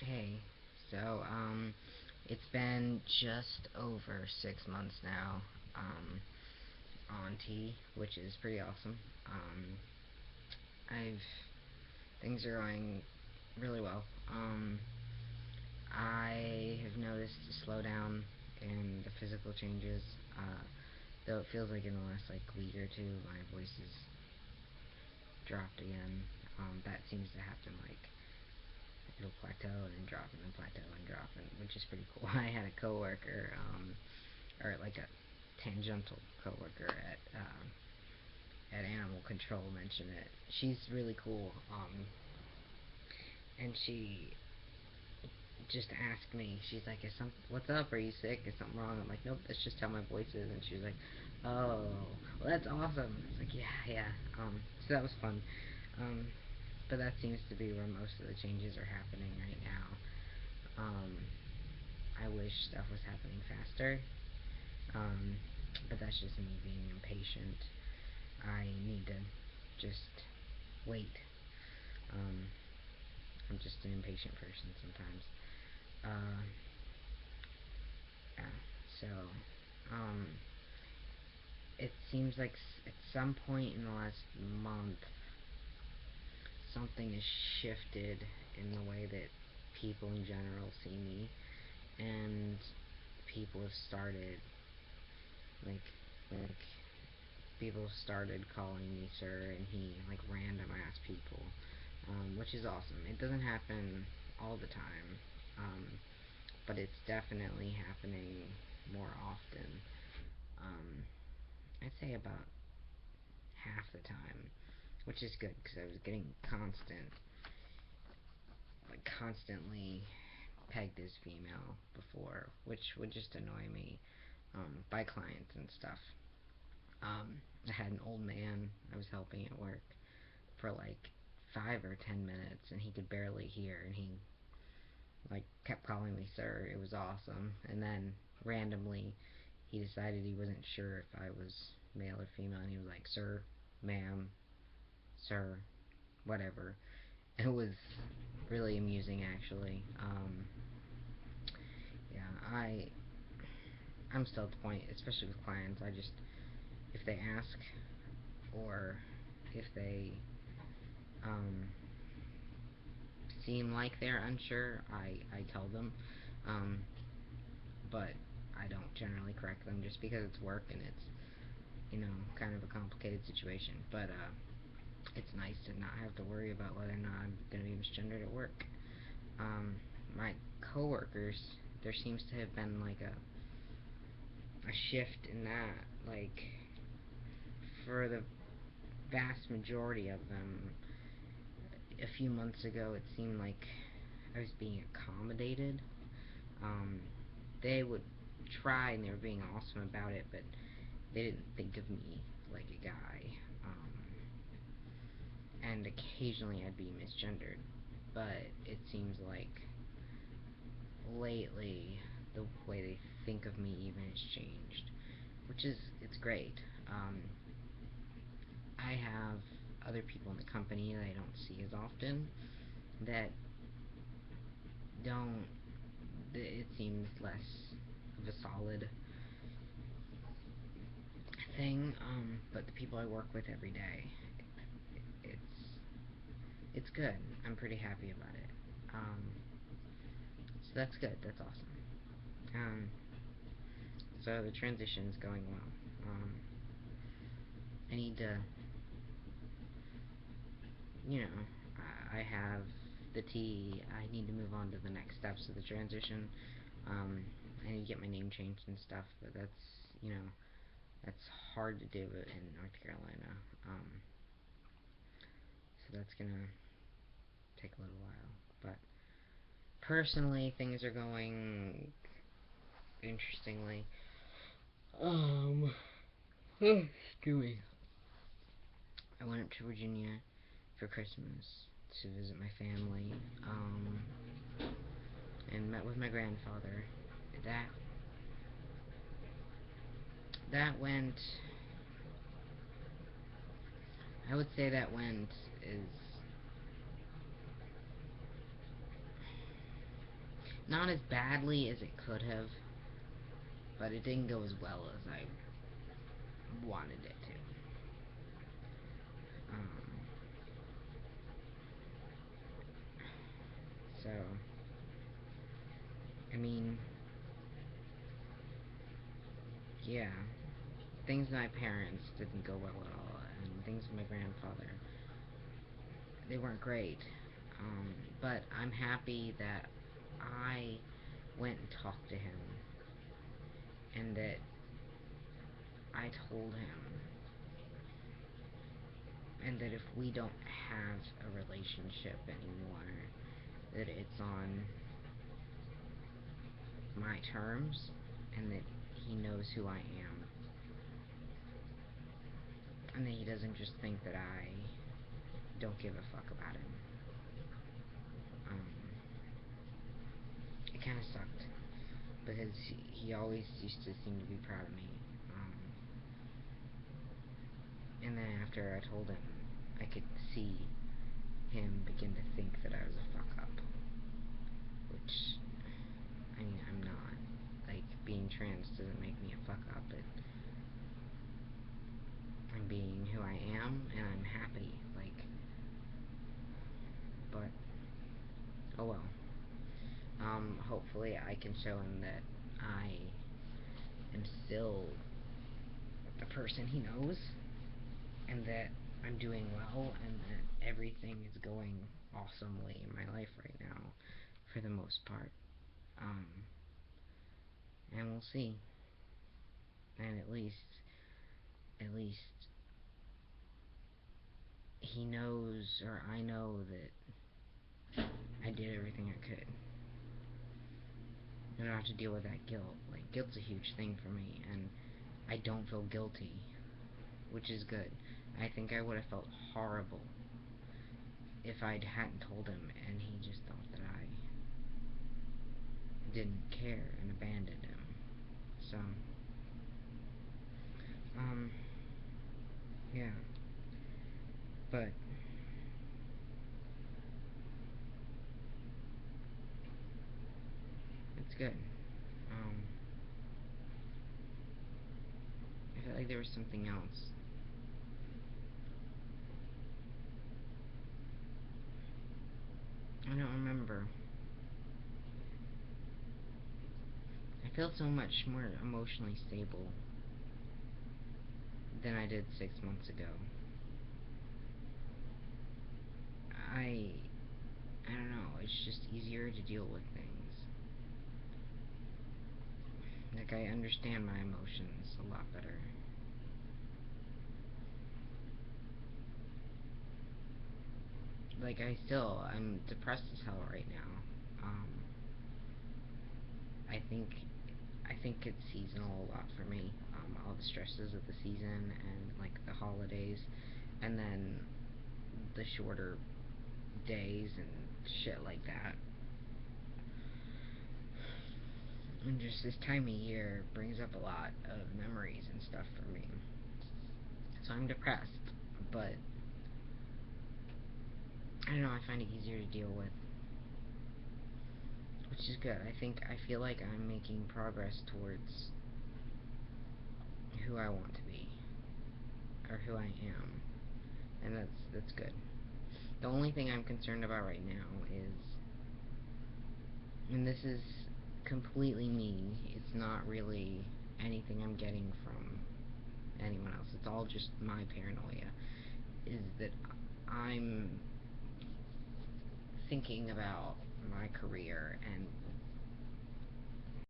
Hey, so, it's been just over 6 months now, on T, which is pretty awesome. I've, things are going really well. I have noticed a slowdown in the physical changes, though it feels like in the last, like, week or two, my voice has dropped again. That seems to happen, like, it'll plateau and then drop and then plateau and drop, and which is pretty cool. I had a coworker, or like a tangential coworker at Animal Control mention it. She's really cool, and she just asked me. She's like, "Is some what's up? Are you sick? Is something wrong?" I'm like, "Nope, that's just how my voice is." And she was like, "Oh, well, that's awesome." It's like, "Yeah, yeah." So that was fun. Um, but that seems to be where most of the changes are happening right now. I wish stuff was happening faster. Um, but that's just me being impatient. I need to just wait. Um, I'm just an impatient person sometimes. Uh, yeah. So, um, it seems like at some point in the last month, something has shifted in the way that people in general see me, and people have started like like people started calling me sir and he, like random ass people, which is awesome. It doesn't happen all the time, um, but it's definitely happening more often. Um, I'd say about half the time, which is good because I was getting constantly pegged as female before, which would just annoy me, by clients and stuff. I had an old man I was helping at work for like 5 or 10 minutes, and he could barely hear, and he like kept calling me sir. It was awesome. And then randomly, he decided he wasn't sure if I was male or female, and he was like, "Sir, ma'am, sir, whatever." It was really amusing, actually. Yeah, I'm still at the point, especially with clients. I just if they ask, or if they um, seem like they're unsure, I tell them. Um, but I don't generally correct them just because it's work and it's, kind of a complicated situation. But it's nice to not have to worry about whether or not I'm going to be misgendered at work. My coworkers, there seems to have been like a shift in that. Like, for the vast majority of them, a few months ago, it seemed like I was being accommodated. Um, they would try and they were being awesome about it, but they didn't think of me like a guy. Um, and occasionally I'd be misgendered, but it seems like lately the way they think of me even has changed, which is it's great. I have other people in the company that I don't see as often that don't. It seems less of a solid thing. But the people I work with every day, it's it's good. I'm pretty happy about it. Um, so that's good. That's awesome. So the transition's going well. I need to, I have the T. I need to move on to the next steps of the transition. Um, I need to get my name changed and stuff, but that's hard to do in North Carolina. Um, so that's gonna take a little while. But personally, things are going interestingly. Um, excuse me. I went up to Virginia for Christmas to visit my family, and met with my grandfather. That that went. I would say that went is Not as badly as it could have, but it didn't go as well as I wanted it to. So, I mean, yeah, things with my parents didn't go well at all, and things with my grandfather, they weren't great. But I'm happy that I went and talked to him, and that I told him, and that if we don't have a relationship anymore, that it's on my terms, and that he knows who I am, and that he doesn't just think that I don't give a fuck about him. It kind of sucked, because he always used to seem to be proud of me. And then after I told him, I could see him begin to think that I was a fuck up, which, I mean, I'm not. Like, being trans doesn't make me a fuck up. I'm being who I am, and I'm happy, like, but, oh well. Hopefully I can show him that I am still the person he knows, and that I'm doing well, and that everything is going awesomely in my life right now, for the most part. And we'll see. And at least he knows, or I know, that I did everything I could. I don't have to deal with that guilt. Like, guilt's a huge thing for me, and I don't feel guilty, which is good. I think I would have felt horrible if I hadn't told him, and he just thought that I didn't care and abandoned him. So, yeah. But it's good. I felt like there was something else. I don't remember. I feel so much more emotionally stable than I did 6 months ago. I don't know, it's just easier to deal with things. Like, I understand my emotions a lot better. Like, I'm depressed as hell right now. I think it's seasonal a lot for me. All the stresses of the season, and, like, the holidays, and then the shorter days and shit like that. And just this time of year brings up a lot of memories and stuff for me. So I'm depressed, but I don't know, I find it easier to deal with, which is good. I feel like I'm making progress towards who I want to be, or who I am, and that's good. The only thing I'm concerned about right now is, and this is completely me, it's not really anything I'm getting from anyone else, it's all just my paranoia, is that I'm thinking about my career and